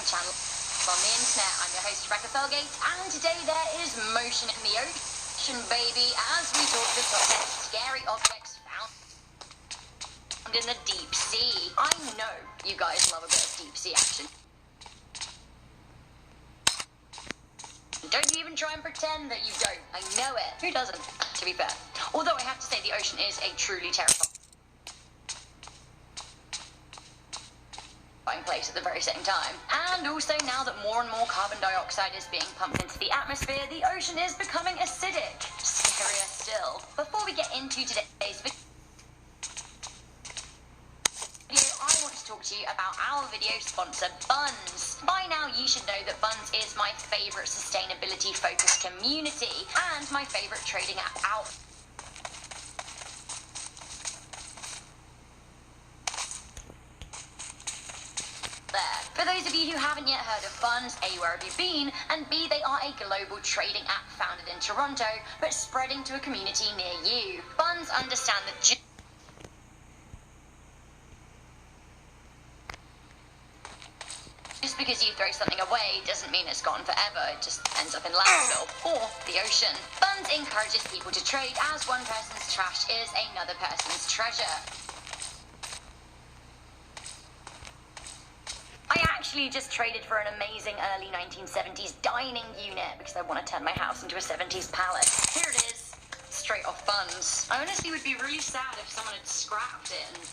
channel on the internet. I'm your host, Rebecca Felgate, and today there is motion in the ocean, baby, as we talk the top 10 scary objects found in the deep sea. I know you guys love a bit of deep sea action. Don't you even try and pretend that you don't. I know it. Who doesn't, to be fair? Although I have to say the ocean is a truly terrifying place at the very same time. And also, now that more and more carbon dioxide is being pumped into the atmosphere, the ocean is becoming acidic. Scarier still. Before we get into today's video, I want to talk to you about our video sponsor, Bunz. By now, you should know that Bunz is my favourite sustainability-focused community and my favourite trading app out there. For those of you who haven't yet heard of Bunz, A, where have you been? And B, they are a global trading app founded in Toronto, but spreading to a community near you. Bunz understand that just because you throw something away doesn't mean it's gone forever. It just ends up in landfill or the ocean. Bunz encourages people to trade, as one person's trash is another person's treasure. I actually just traded for an amazing early 1970s dining unit because I want to turn my house into a 70s palace. Here it is, straight off Bunz. I honestly would be really sad if someone had scrapped it and,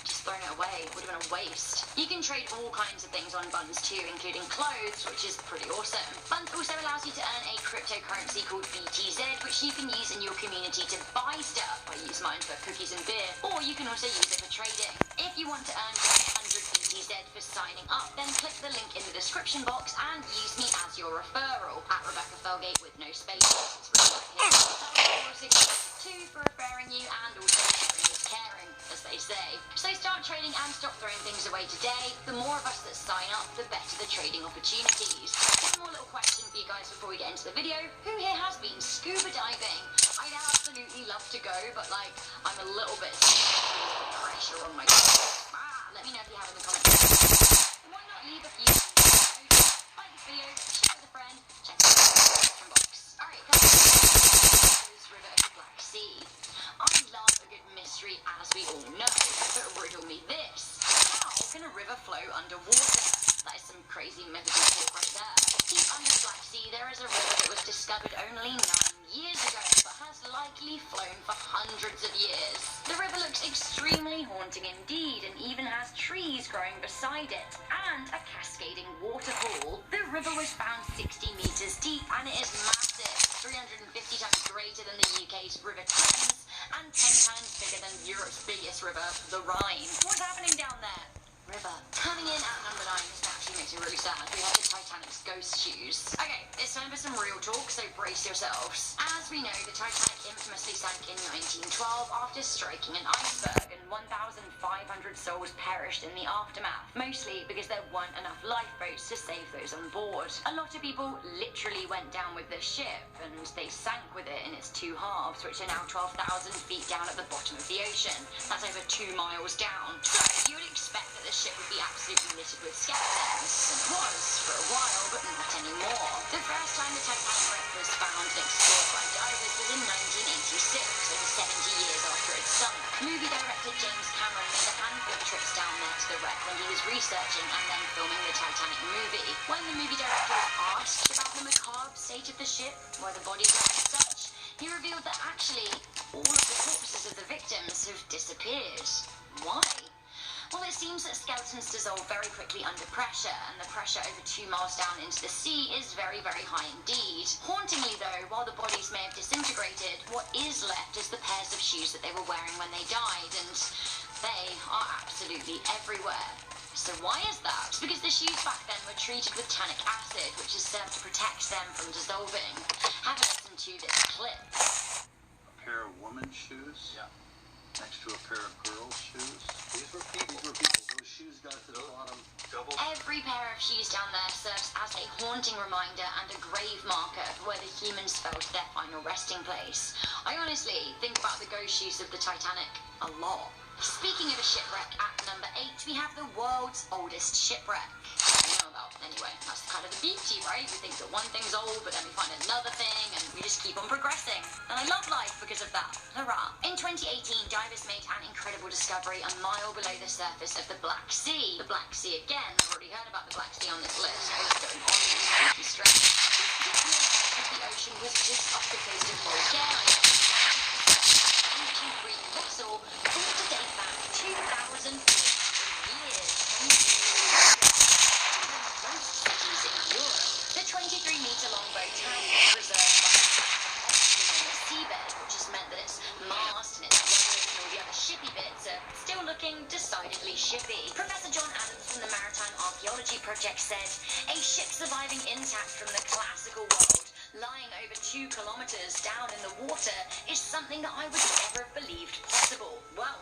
just thrown it away. It would have been a waste. You can trade all kinds of things on Bunz too, including clothes, which is pretty awesome. Bunz also allows you to earn a cryptocurrency called BTZ, which you can use in your community to buy stuff. I use mine for cookies and beer, or you can also use it for trading. If you want to earn 100 BTZ for signing up, then click the link in the description box and use me as your referral at Rebecca Felgate with no spaces. It's really right here. Two for referring you, and also sharing is caring, as they say. So start trading and stop throwing things away today. The more of us that sign up, the better the trading opportunities. One more little question for you guys before we get into the video. Who here has been scuba diving? I'd absolutely love to go, but I'm a little bit scared of the pressure on my let me know if you have in the comments. And why not leave a few like the video, share with a friend, check out the description box. Alright, come on. River of the Black Sea. I love a good mystery, as we all know, but riddle me this. How can a river flow underwater? That is some crazy mythical talk right there. Deep under the Black Sea, there is a river that was discovered only 9 years ago, but has likely flown for hundreds of years. The river looks extremely haunting indeed, and even has trees growing beside it, and a cascading waterfall. The river was found 60 meters deep, and it is massive, 350 times greater than the UK's River Thames, and 10 times bigger than Europe's biggest river, the Rhine. What's happening down there? River. Coming in at number 9, this actually makes me really sad. We have the Titanic's ghost shoes. Okay, it's time for some real talk, so brace yourselves. As we know, the Titanic infamously sank in 1912 after striking an iceberg, and 1,500 souls perished in the aftermath, mostly because there weren't enough lifeboats to save those on board. A lot of people literally went down with the ship, and they sank with it in its two halves, which are now 12,000 feet down at the bottom of the ocean. That's over 2 miles down. So you would expect that the ship would be absolutely littered with skeletons. It was for a while, but not anymore. The first time the Titanic wreck was found and explored by divers was in 1986, over 70 years after it sunk. Movie director James Cameron made a handful of trips down there to the wreck when he was researching and then filming the Titanic movie. When the movie director was asked about the macabre state of the ship, where the bodies were and such, he revealed that actually all of the corpses of the victims have disappeared. Why? Well, it seems that skeletons dissolve very quickly under pressure, and the pressure over 2 miles down into the sea is very, very high indeed. Hauntingly though, while the bodies may have disintegrated, what is left is the pairs of shoes that they were wearing when they died, and they are absolutely everywhere. So why is that? It's because the shoes back then were treated with tannic acid, which is served to protect them from dissolving. Have a listen to this clip. A pair of women's shoes? Yeah. Next to a pair of girls' shoes. These were people. Those shoes got to the bottom. Every pair of shoes down there serves as a haunting reminder and a grave marker for where the humans fell to their final resting place. I honestly think about the ghost shoes of the Titanic a lot. Speaking of a shipwreck, at number 8, we have the world's oldest shipwreck. know about. Anyway, that's kind of the beauty, right? We think that one thing's old, but then we find another thing, and we just keep on progressing. And I love life because of that. Hurrah. In 2018, divers made an incredible discovery a mile below the surface of the Black Sea. The Black Sea again, I've already heard about the Black Sea on this list. What's going on in this spooky stretch? This particular section of the ocean was just off the coast of Bulgaria. Ancient Greek vessel thought to date back 2,400 years. Most cities in Europe. The 23-meter-long boat has been preserved by oxygen on the seabed, which has meant that its mast and its rudders and all the other shippy bits are still looking decidedly shippy. Professor John Adams from the Maritime Archaeology Project said, a ship surviving intact from the classical world, lying over 2 kilometers down in the water, is something that I would never have believed possible. Well,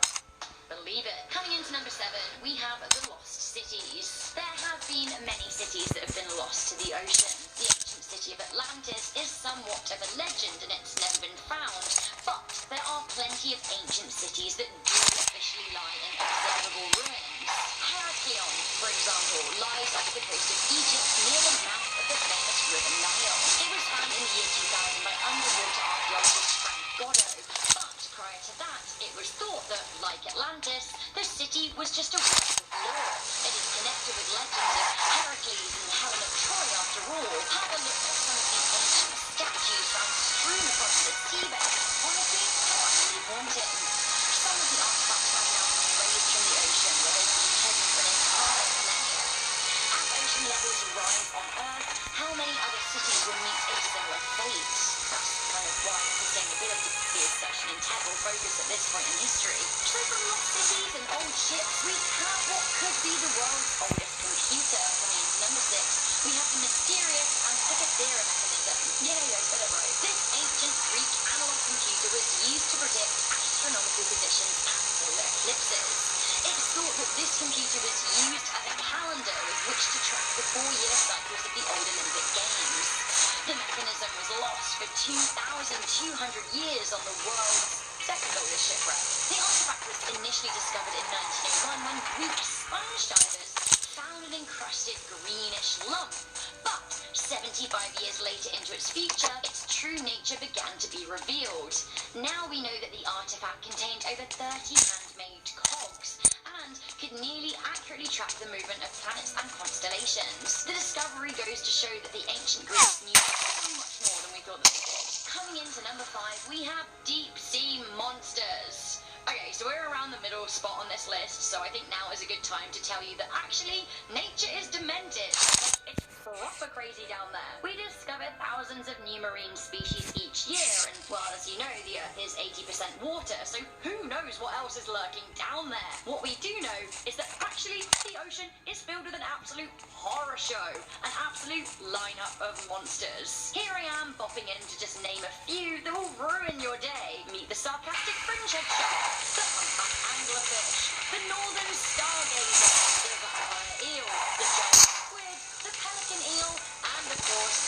believe it. Coming into number 7, we have the lost cities. There have been many cities that have been lost to the ocean. The ancient city of Atlantis is somewhat of a legend and it's never been found, but there are plenty of ancient cities that do officially lie in observable ruins. Heraklion, for example, lies off the coast of Egypt near the mouth of the famous River Nile. It was found in the year 2000 by underwater archaeologist Frank Godot, but prior to that, it was thought that, like Atlantis, the city was just a work of lore. It is connected with legends of Heracles and Helen of Troy after all. Have a look at some of these ancient statues found strewn across the seabed. Honestly, they're utterly haunting. Some of the artifacts have now been raised from the ocean, where they've been hidden for an entire millennia. As ocean levels rise on Earth, how many other cities will meet a similar fate? That's kind of why sustainability is such an integral focus at this point in history. So from lost cities and old ships, we have what could be the world's oldest computer. Coming into number 6, we have the mysterious Antikythera mechanism. Yay, I said it right. This ancient Greek analog computer was used to predict astronomical positions and solar eclipses. It's thought that this computer was used as a calendar with which to track the 4-year cycles of the old Olympic Games. The mechanism was lost for 2,200 years on the world's second oldest shipwreck. The artifact was initially discovered in 1901 when Greek sponge divers found an encrusted greenish lump. But 75 years later into its future, its true nature began to be revealed. Now we know that the artifact contained over 30 handmade cogs and could nearly accurately track the movement of planets and constellations. The discovery goes to show that the ancient Greeks knew so much more than we thought that they did. Coming into number 5, we have deep sea monsters. Okay, so we're around the middle spot on this list, so I think now is a good time to tell you that actually nature is demented. It's proper crazy down there. We discover thousands of new marine species each year, and well, as you know, the Earth is 80% water, so who knows what else is lurking down there. What we do know is that actually the ocean is filled with an absolute horror show, an absolute lineup of monsters. Here I am bopping in to just name a few that will ruin your day. Meet the sarcastic fringehead shark, the humpback anglerfish, the northern stargazer, the vampire eel, the giant squid, the pelican eel, and of course,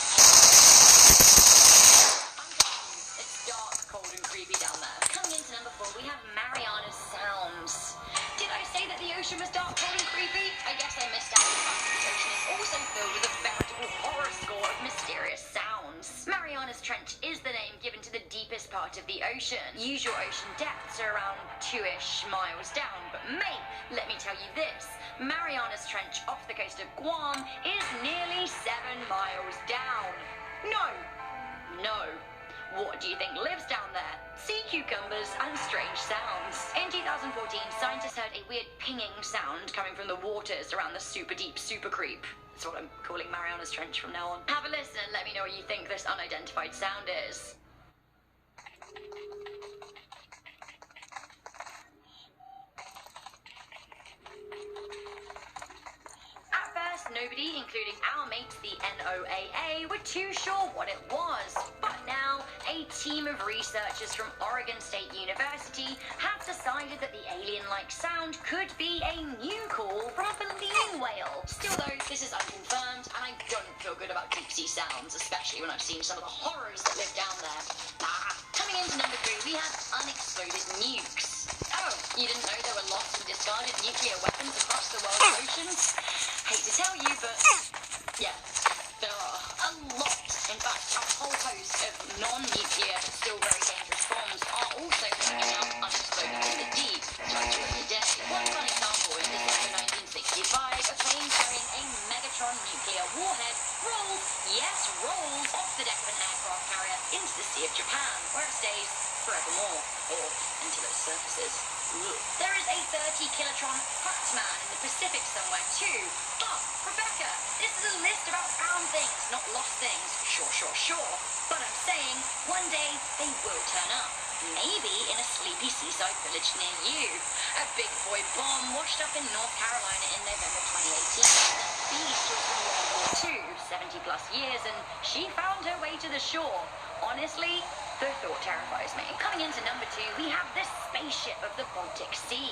I'm telling you, it's dark, cold, and creepy down there. Coming into number 4, we have Marianas Sounds. Did I say that the ocean was dark, cold, and creepy? I guess I missed out on the fact that the ocean is also filled with a veritable horror score of mysterious sounds. Marianas Trench is the name given to the deepest part of the ocean. Usual ocean depths are around 2-ish miles down, but mate, let me tell you this. Marianas Trench off the coast of Guam is nearly 7 miles down. No. What do you think lives down there? Sea cucumbers and strange sounds. In 2014, scientists heard a weird pinging sound coming from the waters around the super deep super creep. That's what I'm calling Marianas Trench from now on. Have a listen and let me know what you think this unidentified sound is. At first, nobody, including our mates, the NOAA, were too sure what it was. But now, a team of researchers from Oregon State University have decided that the alien-like sound could be a new call from a baleen whale. Still though, this is unconfirmed, and I don't feel good about deep-sea sounds, especially when I've seen some of the horrors that live down there. Coming into number 3, we have unexploded nukes. Oh, you didn't know there were lost and discarded nuclear weapons across the world's oceans? Hate to tell you, but Sea of Japan, where it stays forevermore, or until it surfaces. There is a 30-kilotron fat man in the Pacific somewhere too. But, Rebecca, this is a list about found things, not lost things. Sure. But I'm saying, one day they will turn up. Maybe in a sleepy seaside village near you. A big boy bomb washed up in North Carolina in November 2018. A beast was from World War II, 70 plus years, and she found her way to the shore. Honestly, the thought terrifies me. Coming into number 2, we have the spaceship of the Baltic Sea.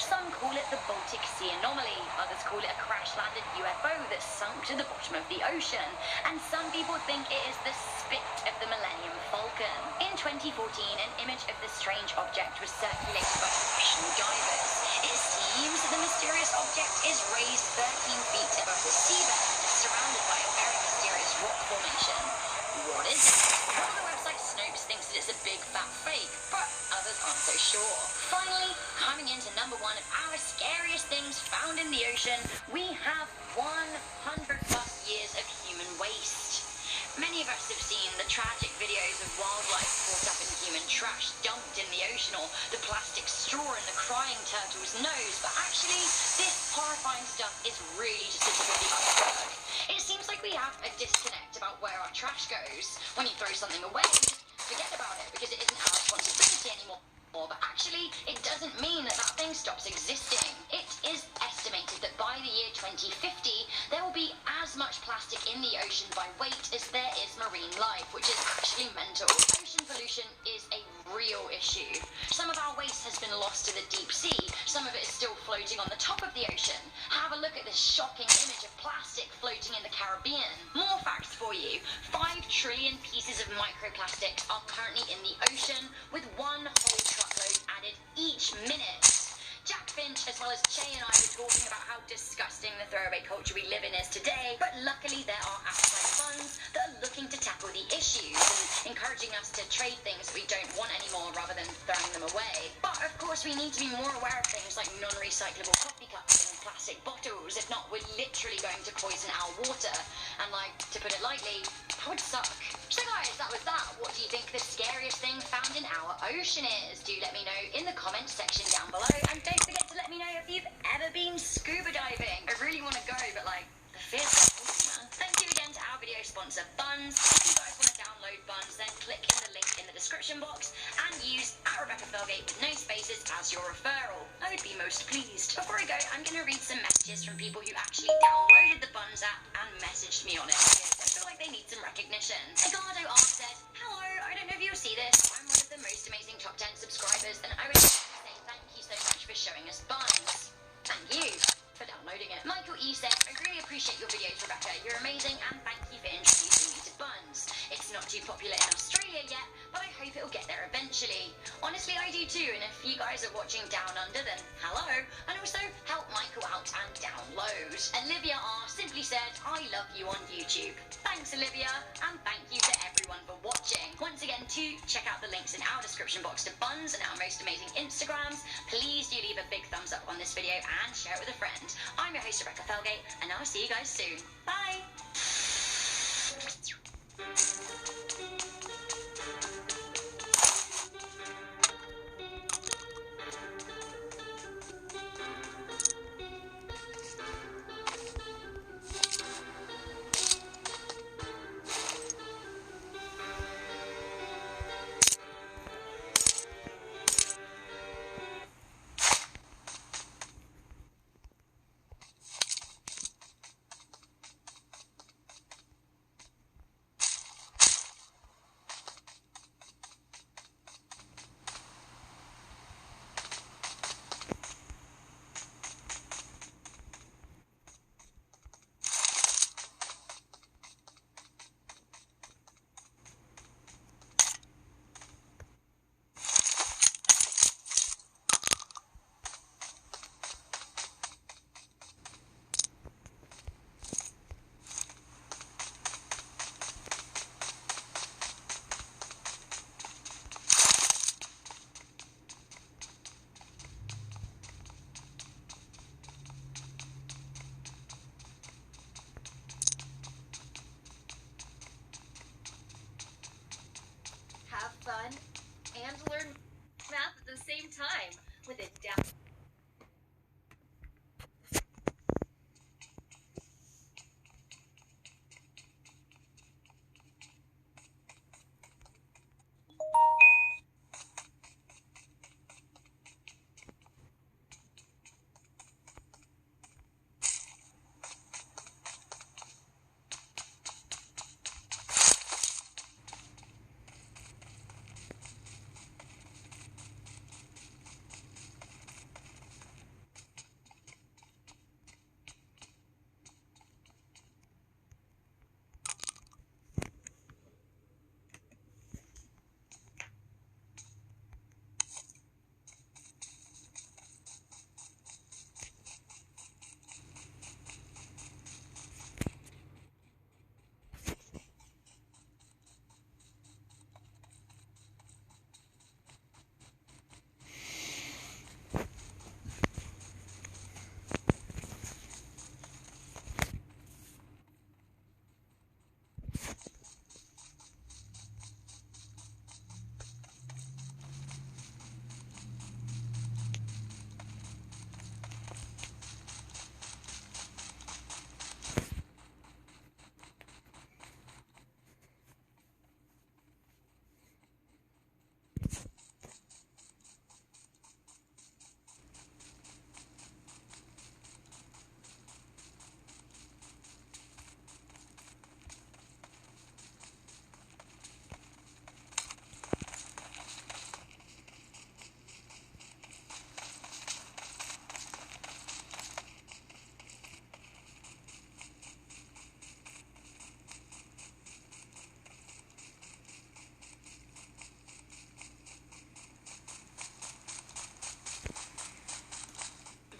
Some call it the Baltic Sea anomaly, others call it a crash-landed UFO that sunk to the bottom of the ocean, and some people think it is the spit of the Millennium Falcon. In 2014, an image of this strange object was circulated by professional divers. It seems the mysterious object is raised 13 feet above the seabed, surrounded by a very mysterious rock formation. What is it? One of the website Snopes thinks that it's a big fat fake, but others aren't so sure. Finally, coming into number 1 of our scariest things found in the ocean, we have 100 plus years of human waste. Many of us have seen the tragic videos of wildlife caught up in human trash dumped in the ocean, or the plastic straw in the crying turtle's nose, but actually, this horrifying stuff is really just the tip of the iceberg. It seems like we have a disconnect about where our trash goes. When you throw something away, forget about it because it isn't our responsibility anymore. But actually, it doesn't mean that that thing stops existing. It is estimated that by the year 2050, there will be as much plastic in the ocean by weight as there is marine life, which is actually mental. Ocean pollution is a real issue. Some of our waste has been lost to the deep sea. Some of it is still floating on the top of the ocean. Have a look at this shocking image of plastic floating in the Caribbean. More facts for you. 5 trillion pieces of microplastics are currently in the ocean, with one whole truckload added each minute. Jack Finch, as well as Che and I, were talking about how disgusting the throwaway culture we live in is today, but luckily there are apps like Buns that are looking to tackle the issues and encouraging us to trade things we don't want anymore rather than throwing them away. But of course we need to be more aware of things like non-recyclable coffee cups and plastic bottles. If not, we're literally going to poison our water. And like, to put it lightly, that would suck. So guys, that was that. What do you think the scariest thing found in our ocean is? Do let me know in the comments section down below, and don't forget to let me know if you've ever been scuba diving. I really want to go, but like, the fear's man. Thank you again to our video sponsor, Buns. If you guys want to download Buns, then click in the link in the description box and use @RebeccaFelgate with no spaces as your referral. I would be most pleased. Before I go, I'm going to read some messages from people who actually downloaded the Buns app and messaged me on it. I feel like they need some recognition. Egado R said, "Hello, I don't know if you'll see this. I'm one of the most amazing top 10 subscribers, and I would like to say thank you so much for showing us Buns." Thank you for downloading it. Michael E said, "I really appreciate your videos, Rebecca. You're amazing, and thank you for introducing me to Buns. It's not too popular in Australia yet, but I hope it'll get there eventually." Honestly, I do too, and if you guys are watching Down Under, then hello, and also help Michael out and download. Olivia R simply said, "I love you on YouTube." Thanks, Olivia, and thank you to everyone for watching. Once again, to check out the links in our description box to Buns and our most amazing Instagrams. Please do leave a big thumbs up on this video and share it with a friend. I'm your host, Rebecca Felgate, and I'll see you guys soon. Bye!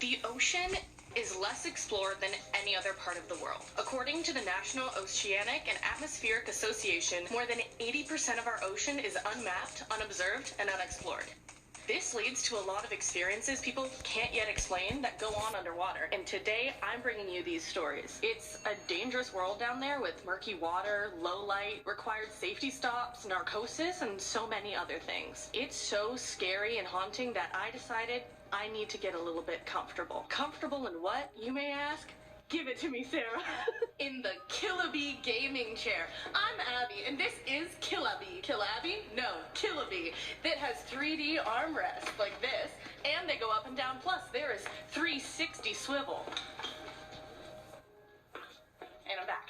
The ocean is less explored than any other part of the world. According to the National Oceanic and Atmospheric Association, more than 80% of our ocean is unmapped, unobserved, and unexplored. This leads to a lot of experiences people can't yet explain that go on underwater. And today, I'm bringing you these stories. It's a dangerous world down there with murky water, low light, required safety stops, narcosis, and so many other things. It's so scary and haunting that I decided I need to get a little bit comfortable. Comfortable in what, you may ask? Give it to me, Sarah. In the Killabee gaming chair. I'm Abby, and this is Killabee. Killabee? No, Killabee. That has 3D armrests like this, and they go up and down. Plus, there is 360 swivel. And I'm back.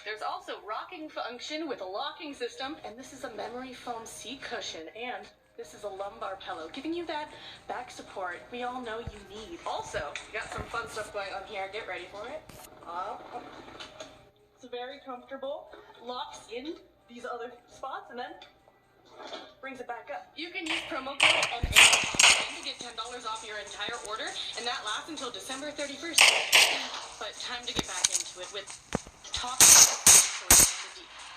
There's also rocking function with a locking system, and this is a memory foam seat cushion, and this is a lumbar pillow, giving you that back support we all know you need. Also, we got some fun stuff going on here. Get ready for it. It's very comfortable. Locks in these other spots and then brings it back up. You can use promo code MA to get $10 off your entire order, and that lasts until December 31st. But time to get back into it with talk.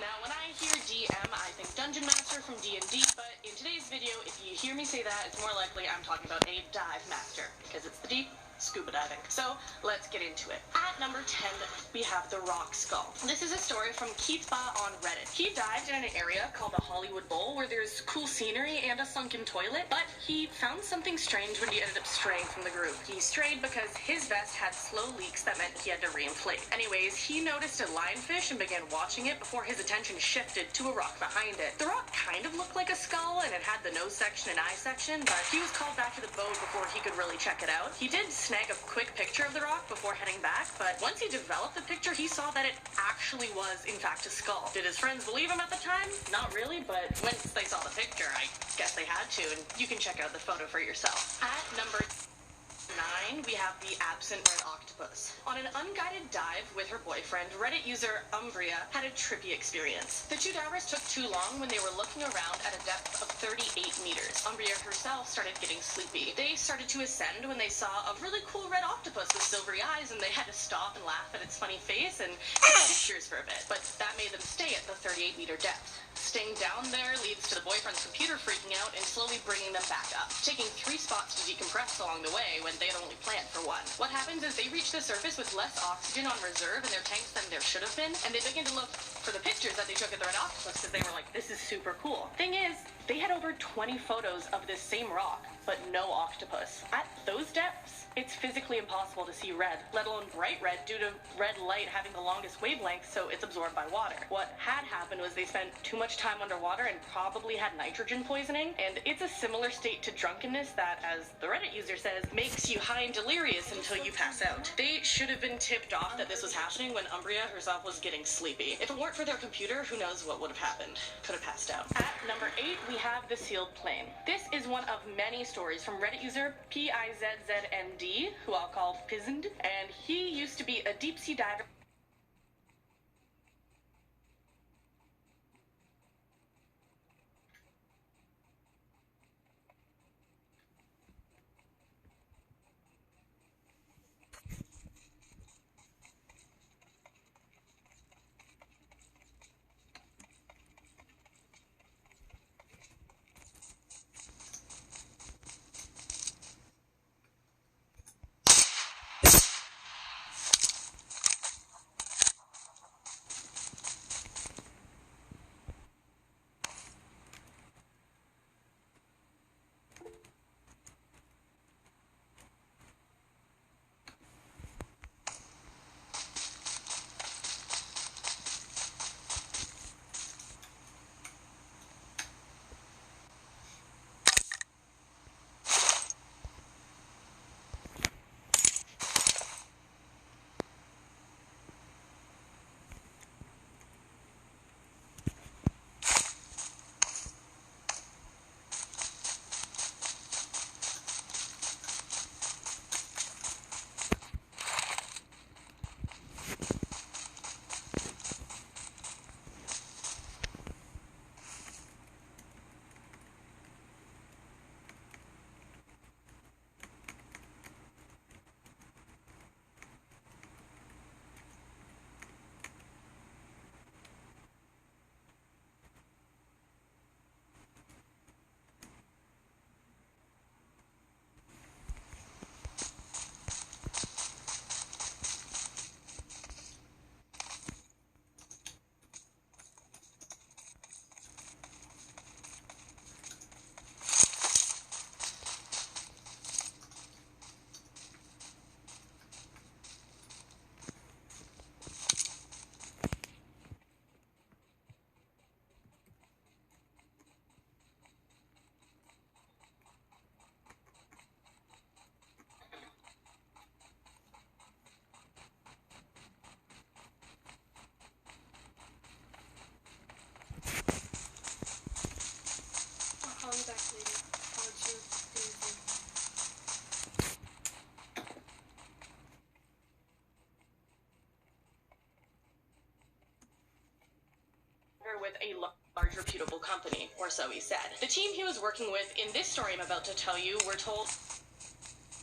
Now, when I hear DM, I think Dungeon Master from D&D, but in today's video, if you hear me say that, it's more likely I'm talking about a dive master, because it's the deep scuba diving. So, let's get into it. At number 10, we have the Rock Skull. This is a story from Keith Ba on Reddit. He dived in an area called the Hollywood Bowl, where there's cool scenery and a sunken toilet, but he found something strange when he ended up straying from the group. He strayed because his vest had slow leaks that meant he had to reinflate. Anyways, he noticed a lionfish and began watching it before his attention shifted to a rock behind it. The rock kind of looked like a skull, and it had the nose section and eye section, but he was called back to the boat before he could really check it out. He did snag a quick picture of the rock before heading back, but once he developed the picture, he saw that it actually was, in fact, a skull. Did his friends believe him at the time? Not really, but once they saw the picture, I guess they had to, and you can check out the photo for yourself. At number 9, we have the absent red octopus. On an unguided dive with her boyfriend, Reddit user Umbria had a trippy experience. The two divers took too long when they were looking around at a depth of 38 meters. Umbria herself started getting sleepy. They started to ascend when they saw a really cool red octopus with silvery eyes, and they had to stop and laugh at its funny face and take pictures for a bit. But that made them stay at the 38-meter depth. Staying down there leads to the boyfriend's computer freaking out and slowly bringing them back up, taking 3 spots to decompress along the way when they had only planned for 1. What happens is they reach the surface with less oxygen on reserve in their tanks than there should have been, and they begin to look for the pictures that they took of the red octopus because they were like, this is super cool. Thing is, they had over 20 photos of this same rock, but no octopus. At those depths, it's physically impossible to see red, let alone bright red, due to red light having the longest wavelength, so it's absorbed by water. What had happened was they spent too much time underwater and probably had nitrogen poisoning, and it's a similar state to drunkenness that, as the Reddit user says, makes you high and delirious until you pass out. They should have been tipped off that this was happening when Umbria herself was getting sleepy. If it weren't for their computer, who knows what would have happened. Could have passed out. At number 8, we have the sealed plane. This is one of many stories from Reddit user PIZZND, who I'll call Pizzend, and he used to be a deep-sea diver. with a large reputable company, or so he said. The team he was working with in this story I'm about to tell you were told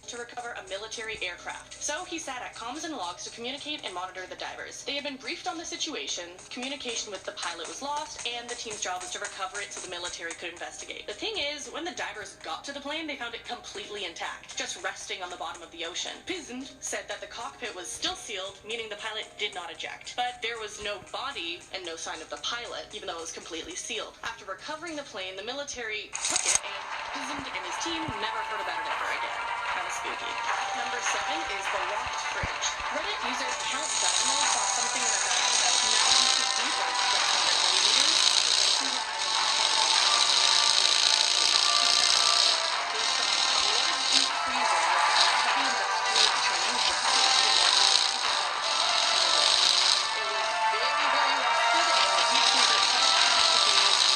to recover a military aircraft. So he sat at comms and logs to communicate and monitor the divers. They had been briefed on the situation, communication with the pilot was lost, and the team's job was to recover it so the military could investigate. The thing is, when the divers got to the plane, they found it completely intact, just resting on the bottom of the ocean. Pizant said that the cockpit was still sealed, meaning the pilot did not eject. But there was no body and no sign of the pilot, even though it was completely sealed. After recovering the plane, the military took it, and Pizant and his team never heard about it ever again. Kind of spooky. Number 7 is the locked fridge. Reddit user Count Dynamo saw something in a bag about 90 feet or just under millimeters. They saw a large deep freezer with heavy industrial chains wrapped around it. It was very, very rusted, and the deep freezer itself had to be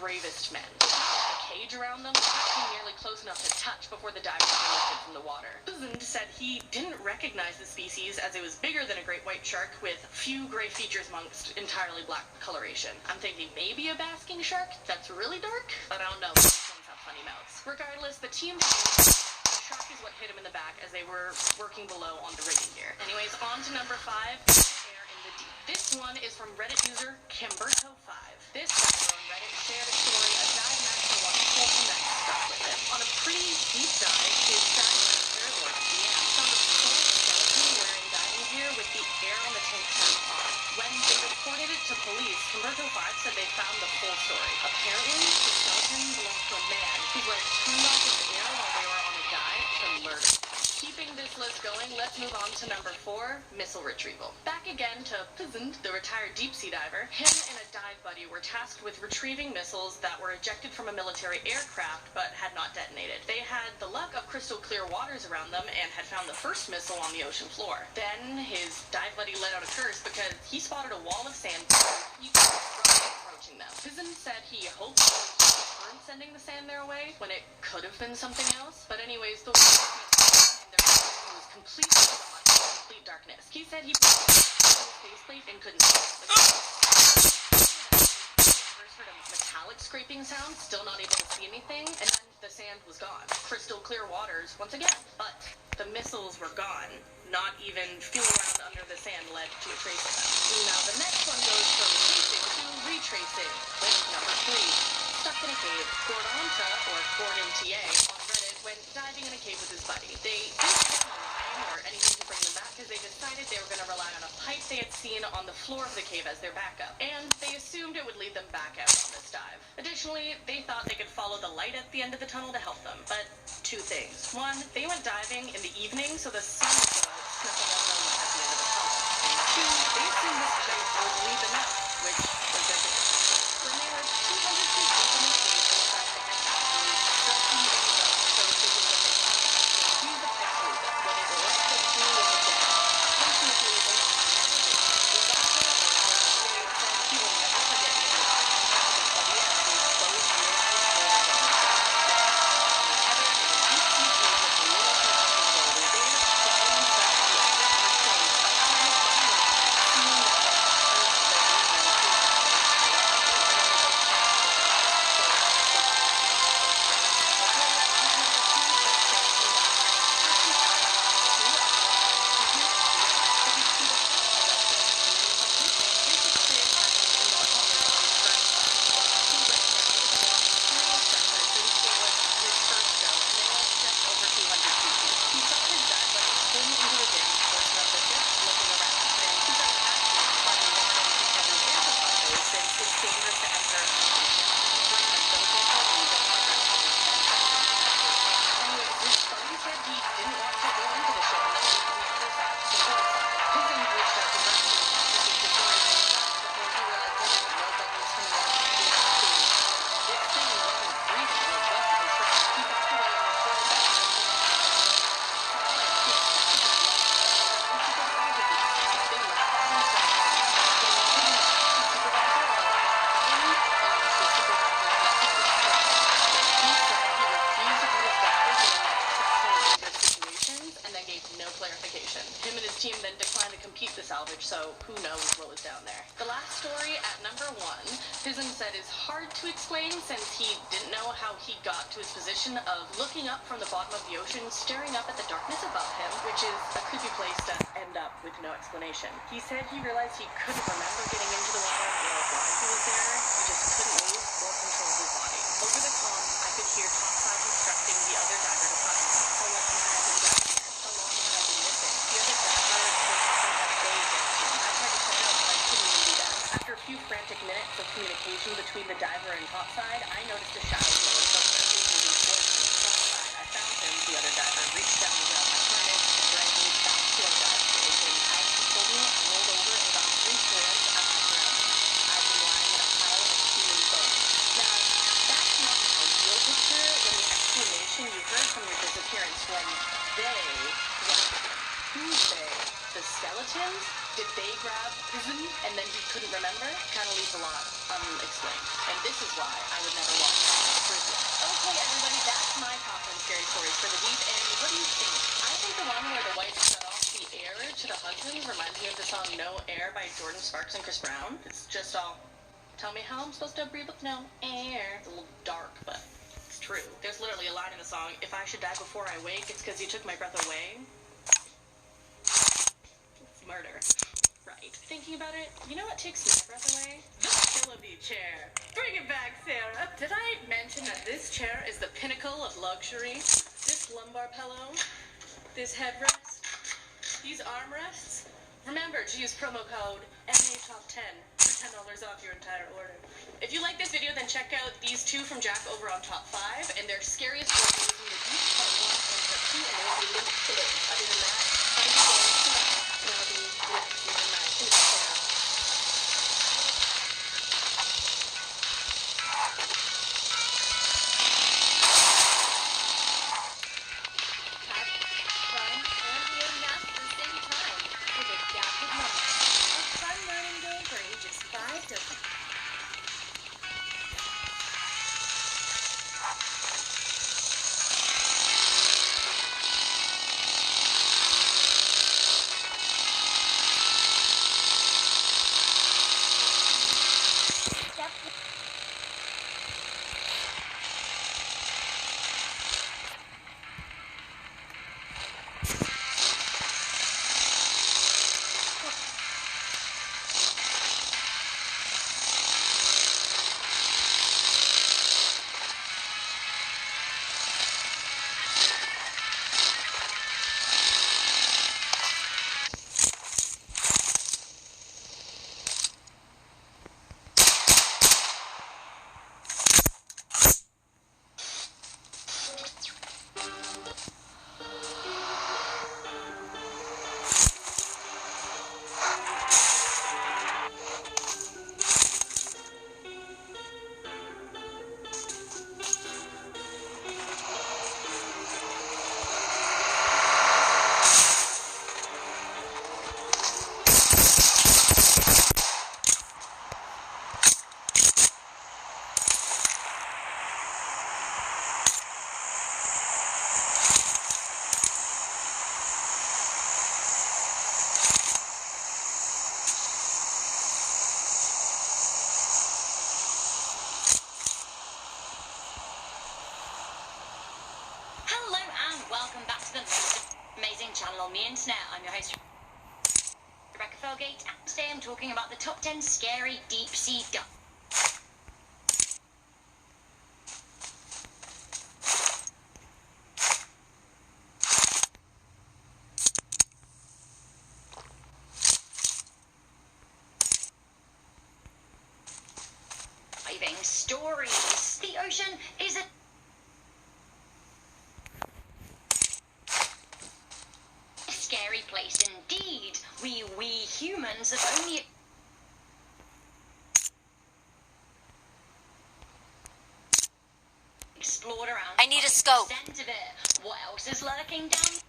bravest men. A cage around them, not nearly close enough to touch before the divers were lifted from the water. Pizant said he didn't recognize the species as it was bigger than a great white shark with few gray features amongst entirely black coloration. I'm thinking maybe a basking shark that's really dark, but I don't know. These ones have funny mouths. Regardless, the team the shark is what hit him in the back as they were working below on the rigging gear. Anyways, on to number 5. Air in the deep. This one is from Reddit user Kimberto5. This diver on Reddit shared a story a dive master once told him that stuck with him. On a pretty deep dive, his dive master, or DM, found a full skeleton wearing diving gear with the air on the tank turned on. When they reported it to police, Kimberto5 said they found the full story. Apparently, the skeleton belonged to a man who was turned off his air while they were on a dive to murder. Keeping this list going, let's move on to number 4, missile retrieval. Back again to Pizant, the retired deep-sea diver. Him and a dive buddy were tasked with retrieving missiles that were ejected from a military aircraft but had not detonated. They had the luck of crystal clear waters around them and had found the first missile on the ocean floor. Then his dive buddy let out a curse because he spotted a wall of sand approaching them. Pizant said he hoped they weren't sending the sand their way when it could have been something else. But anyways, the was completely gone, complete darkness. He said he put his faceplate and couldn't see it. First heard a metallic scraping sound, still not able to see anything, and then the sand was gone. Crystal clear waters once again, but the missiles were gone. Not even feeling around under the sand led to a trace of them. Now the next one goes from tracing to retracing. With number 3, stuck in a cave. Gordonta, or Gordon TA, on Reddit went diving in a cave with his buddy. They didn't get on a line or anything to bring them back because they decided they were going to rely on a pipe they had seen on the floor of the cave as their backup. And they assumed it would lead them back out on this dive. Additionally, they thought they could follow the light at the end of the tunnel to help them. But 2 things. 1, they went diving in the evening so the sun would go snuffing out the light at the end of the tunnel. And 2, they assumed this pipe would lead them out, which was their big mistake. When they were 200 feet deep in the cave, they decided to head back to the sea and go so they could get their time. Use the pipe to lead them. When it worked, the pool was dead. Fortunately, they said he will never forget it. But yeah, they both realized they were together in a deep sea cave with a little piece of the boulder. They were crawling inside the other safe by trying to find them, seeing that the so who knows what was down there. The last story at number 1, Pism said is hard to explain since he didn't know how he got to his position of looking up from the bottom of the ocean, staring up at the darkness above him, which is a creepy place to end up with no explanation. He said he realized he couldn't remember getting into the water or why he was there. He just couldn't move or control his body. Over the comm, I could hear Topside instructing the other diver to find him. How long had I been down here? How long had I been missing? The other diver was talking that they against him. I tried to shut up, but I couldn't even do that. After a few frantic minutes of communication between the diver and Topside, I noticed a shadow moving towards me. Topside, I found him. The other diver reached down and grabbed my harness to drag me back to our dive station. As he pulled me, I rolled over and got 3 hands at my ground. I've been lying in a pile of human bones. Now, that's not an ideal picture when the explanation you heard from your disappearance when they, who's they? The skeletons? Did they grab Pism and then he couldn't remember? Kind of leaves a lot unexplained. And this is why I would never watch Brazil. Okay, everybody, that's my top 10 scary stories for the deep. And what do you think? I think the one where the wife shut off the air to the husband reminds me of the song No Air by Jordan Sparks and Chris Brown. It's just all, tell me how I'm supposed to breathe with no air. It's a little dark, but it's true. There's literally a line in the song, if I should die before I wake, it's because you took my breath away. It's murder. Right. Thinking about it, you know what takes my breath away? The Philippi chair. Bring it back, Sarah. Did I mention that this chair is the pinnacle of luxury? This lumbar pillow, this headrest, these armrests. Remember to use promo code MATOP10 for $10 off your entire order. If you like this video, then check out these 2 from Jack over on Top 5 and their scariest stories in the deep part 1 and part 2, and they will be linked below. Other than that, have a good day, and I'll be next to you in my chair. Channel on the internet. I'm your host, Rebecca Felgate, and today I'm talking about the top 10 scary deep sea diving. Stories. The ocean is a scary place indeed. We humans have only explored around. I need a scope. 5% of it. What else is lurking down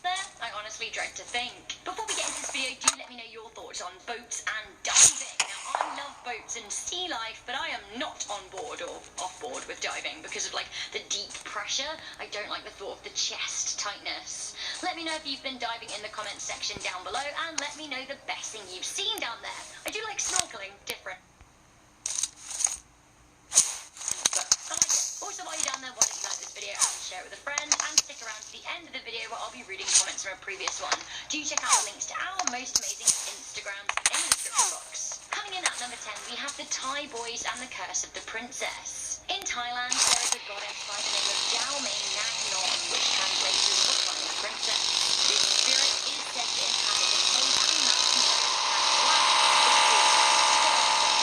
there? I honestly dread to think. Before we get into this video, do let me know your thoughts on boats and diving. Now, I love boats. boats and sea life, but I am not on board or off board with diving because of, like, the deep pressure. I don't like the thought of the chest tightness. Let me know if you've been diving in the comments section down below, and let me know the best thing you've seen down there. I do like snorkeling, different. But I like it. Also, while you're down there, why don't you like this video and share it with a friend, and stick around to the end of the video where I'll be reading comments from a previous one. Do check out the links to our most amazing Instagrams in the description box. Coming in at number 10, we have the Thai Boys and the Curse of the Princess. In Thailand, there is a goddess by the name of Dao Mei Nang Non, which translates as the Flying Princess. This spirit is said to inhabit the cave and mountain area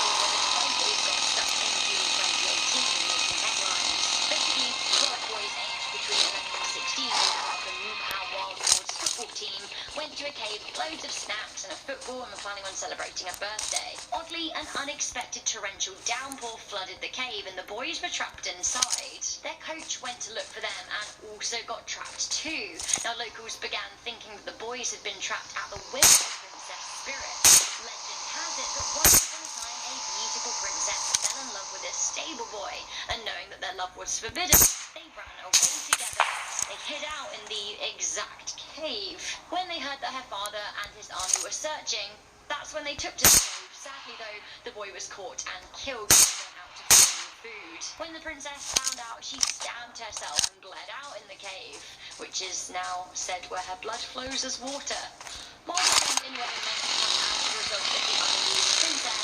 of the Thai Boys got stuck in June 2018, making headlines. Basically, 12 boys aged between 11 and 16 of the Mupao Wild Lords football team went to a cave with loads of snacks and a football and were planning on celebrating a birthday. Oddly, an unexpected torrential downpour flooded the cave and the boys were trapped inside. Their coach went to look for them and also got trapped too. Now, locals began thinking that the boys had been trapped at the will of the princess spirit. Legend has it that once upon a time a beautiful princess fell in love with a stable boy, and knowing that their love was forbidden, they ran away together. They hid out in the exact cave. When they heard that her father and his army were searching, that's when they took to the cave. Sadly though, the boy was caught and killed when he went out to find some food. When the princess found out, she stabbed herself and bled out in the cave, which is now said where her blood flows as water. While the friend in Robin meant to come out as a result of the unused princess,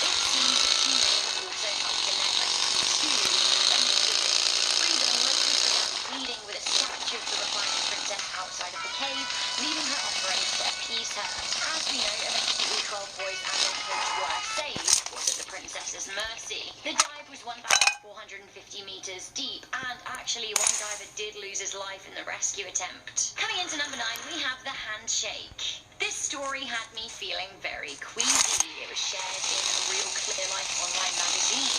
it seems that she may have also helped in their rescue too. Amidst the freedom, locals began pleading with a statue of the reclining princess outside of the cave, leaving her offerings to appease her. As we know, eventually all 12 boys and their coach were saved, was at the princess's mercy. The dive was 1,450 meters deep, and actually one diver did lose his life in the rescue attempt. Coming into number 9, we have the handshake. This story had me feeling very queasy. It was shared in a Real Clear Life online magazine.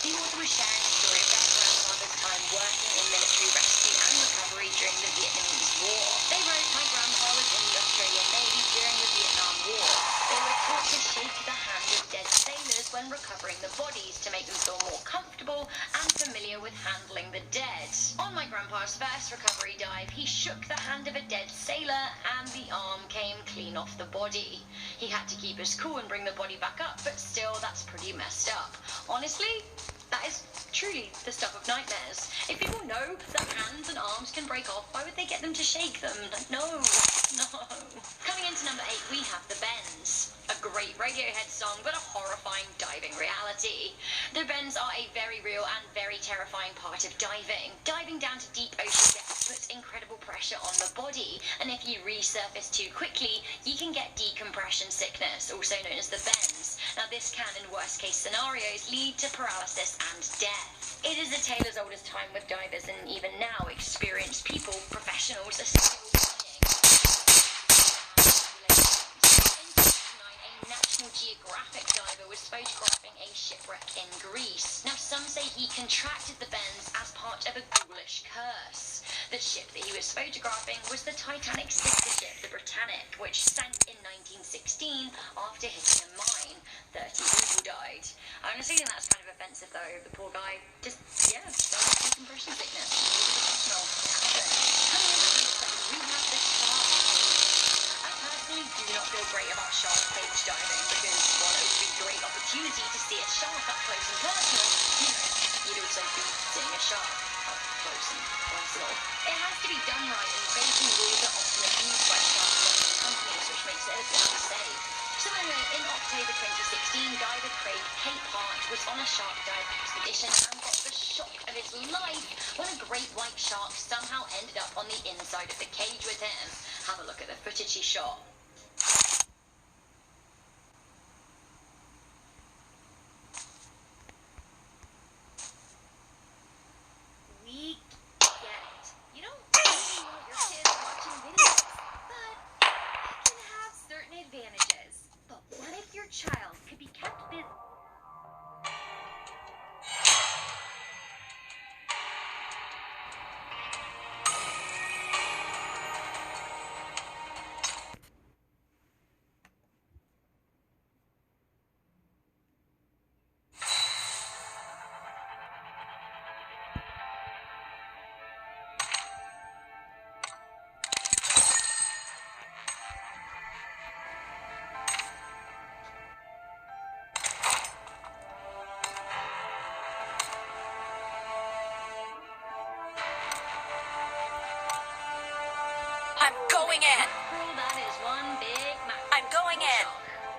The author was sharing a story of their grandfather's time working in military rescue and recovery during the Vietnamese War. They wrote, "My grandpa was in the Australian Navy during the Vietnam War. They were taught to shake the hand of dead sailors when recovering the bodies to make them feel more comfortable and familiar with handling the dead. On my grandpa's first recovery dive, he shook the hand of a dead sailor and the arm came clean off the body. He had to keep his cool and bring the body back up, but still, that's pretty messed up. Honestly, that is truly the stuff of nightmares. If people know that hands and arms can break off, why would they get them to shake them? No. Coming into number 8, we have The Bends. A great Radiohead song, but a horrifying diving reality. The bends are a very real and very terrifying part of diving. Diving down to deep ocean depths puts incredible pressure on the body, and if you resurface too quickly, you can get decompression sickness, also known as the bends. Now this can, in worst case scenarios, lead to paralysis and death. It is a tale as old as time with divers, and even now experienced people, professionals, are still dying. National Geographic diver was photographing a shipwreck in Greece. Now, some say he contracted the bends as part of a ghoulish curse. The ship that he was photographing was the Titanic's sister ship, the Britannic, which sank in 1916 after hitting a mine. 30 people died. I honestly think that's kind of offensive, though. The poor guy just, died of decompression sickness. He was a professional. Coming in at number 7, we have the shark. I personally do not feel great about shark cage diving because, while it would be a great opportunity to see a shark up close and personal, you'd also be seeing a shark up close and personal. It has to be done right, and baiting rules are often abused by shark diving companies, which makes it a bit unsafe. So anyway, in October 2016, diver Craig Cape Hart was on a shark dive expedition and got the shock of his life when a great white shark somehow ended up on the inside of the cage with him. Have a look at the footage he shot. We get it. You don't really want your kids watching videos, but it can have certain advantages. But what if your child could be kept busy? going in. Mackerel, that is one big mackerel. I'm going in.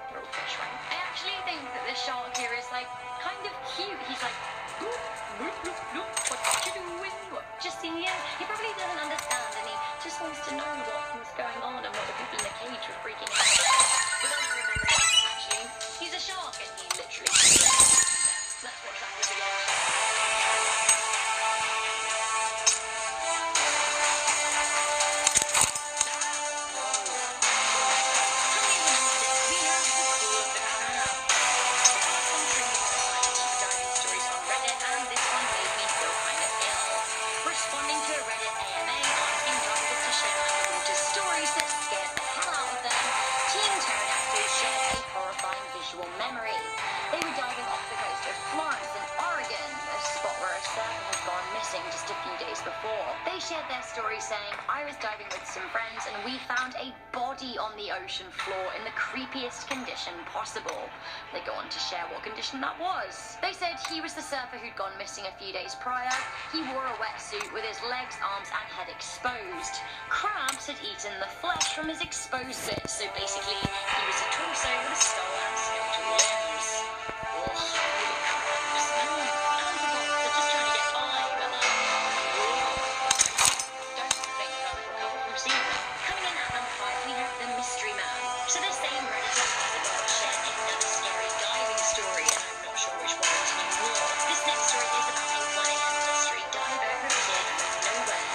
Little fish, right? I actually think that this shark here is like kind of cute. He's like, look, look, look, look, what you doing? What? Just in the end, he probably doesn't understand, and he just wants to know what's going on and what the people in the cage were freaking out about. But then I remember that actually, he's a shark, and he literally. Let's watch that video. Responding to a Reddit AMA asking divers to share underwater stories that scared the hell out of them, Team Pterodactyl shared a horrifying visual memory. They were diving off the coast of Florence in Oregon, a spot where a surfer had gone missing just a few days before. They shared their story saying, I was diving with some friends and we found a body on the ocean floor in the creepiest condition possible. They go on to share what condition that was. They said he was the surfer who'd gone missing a few days prior. He wore a wetsuit with his legs, arms and head exposed. Crabs had eaten the flesh from his exposed bits, so basically he was a torso with a skull and skeletal limbs. Ugh, really crabs. Anthropods are just trying to get by, but like, don't think I'll recover from seeing them. Coming in at number 5, we have the Mystery Man. So this same Redditor has above shared another scary diving story, and I'm not sure which one to know more. This next story is about a 1 a.m. mystery diver who appeared from nowhere.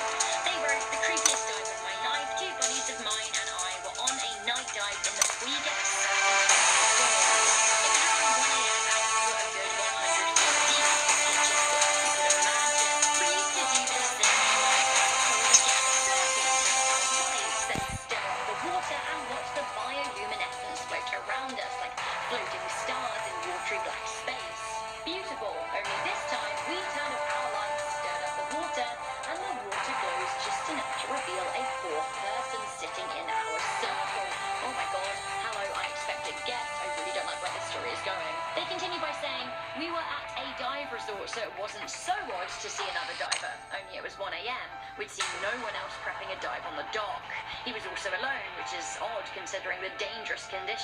They wrote, the creepiest dive of my life, 2 buddies of mine and I were on a night dive in the Puget Sound. It was around 1 a.m. and we were a good 100 feet deep. It just got you could imagine. We used to do this thing where we hold again circles around waves, then stare at the water and watch the bioluminescence float around us like floating stars in watery black space. Beautiful, only this time we turned up our lights, stared at the water, and the water glows just enough to reveal a 4th person sitting in our circle. Oh my god, hello unexpected guest. I really don't like where this story is going. They continue by saying, we were at a dive resort, so it wasn't so odd to see another diver. Only it was 1 a.m. We'd seen no one else prepping a dive on the dock. He was also alone, which is odd considering the dangerous conditions